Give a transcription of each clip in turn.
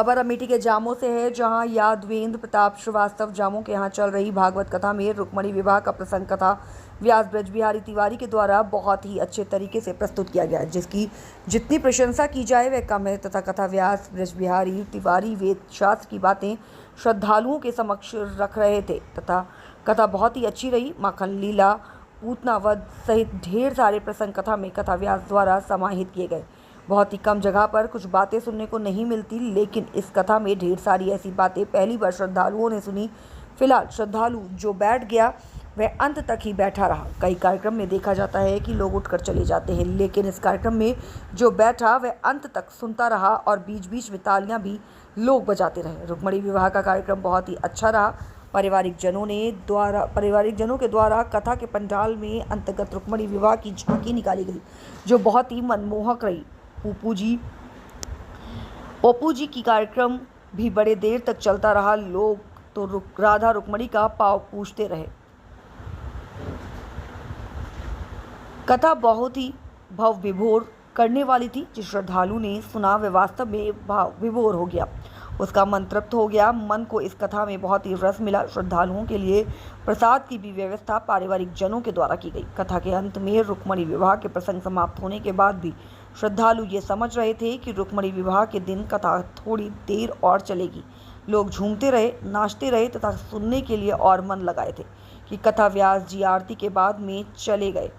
खबर अमेठी के जामों से है, जहां यादवेंद्र प्रताप श्रीवास्तव जामों के यहां चल रही भागवत कथा में रुक्मणी विवाह का प्रसंग कथा व्यास ब्रज बिहारी तिवारी के द्वारा बहुत ही अच्छे तरीके से प्रस्तुत किया गया, जिसकी जितनी प्रशंसा की जाए वह कम है। तथा कथा व्यास ब्रज बिहारी तिवारी वेद शास्त्र की बातें श्रद्धालुओं के समक्ष रख रहे थे तथा कथा बहुत ही अच्छी रही। माखन लीला, पूतना वध सहित ढेर सारे प्रसंग कथा में कथा व्यास द्वारा समाहित किए गए। बहुत ही कम जगह पर कुछ बातें सुनने को नहीं मिलती, लेकिन इस कथा में ढेर सारी ऐसी बातें पहली बार श्रद्धालुओं ने सुनी। फिलहाल श्रद्धालु जो बैठ गया वह अंत तक ही बैठा रहा। कई कार्यक्रम में देखा जाता है कि लोग उठकर चले जाते हैं, लेकिन इस कार्यक्रम में जो बैठा वह अंत तक सुनता रहा और बीच बीच में तालियां भी लोग बजाते रहे। रुक्मणी विवाह का कार्यक्रम बहुत ही अच्छा रहा। पारिवारिक जनों के द्वारा कथा के पंडाल में अंतर्गत रुक्मणी विवाह की झांकी निकाली गई, जो बहुत ही मनमोहक रही। ओपू जी की कार्यक्रम भी बड़े देर तक चलता रहा। लोग तो राधा रुक्मणी का पाव पूछते रहे। कथा बहुत ही भाव विभोर करने वाली थी। जिस श्रद्धालु ने सुना वह वास्तव में भाव विभोर हो गया, उसका मन तृप्त हो गया। मन को इस कथा में बहुत ही रस मिला। श्रद्धालुओं के लिए प्रसाद की भी व्यवस्था पारिवारिक जनों के द्वारा की गई। कथा के अंत में रुक्मणी विवाह के प्रसंग समाप्त होने के बाद भी श्रद्धालु ये समझ रहे थे कि रुक्मणी विवाह के दिन कथा थोड़ी देर और चलेगी। लोग झूमते रहे, नाचते रहे तथा सुनने के लिए और मन लगाए थे कि कथा व्यास जी आरती के बाद में चले गए।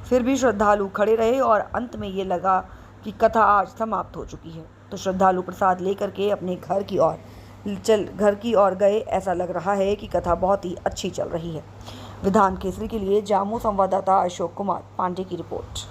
फिर भी श्रद्धालु खड़े रहे और अंत में ये लगा कि कथा आज समाप्त हो चुकी है, तो श्रद्धालु प्रसाद लेकर के अपने घर की ओर गए। ऐसा लग रहा है कि कथा बहुत ही अच्छी चल रही है। विधान केसरी के लिए जामू संवाददाता अशोक कुमार पांडे की रिपोर्ट।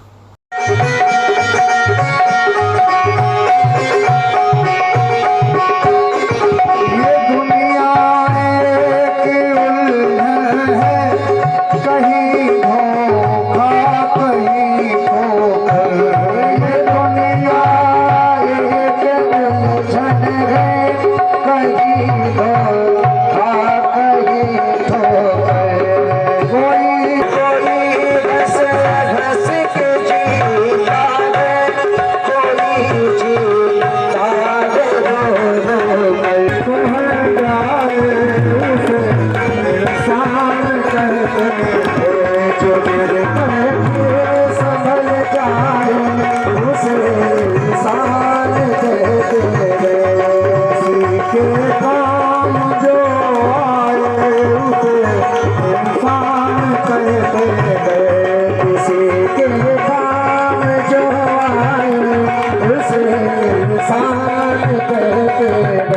इंसान कहते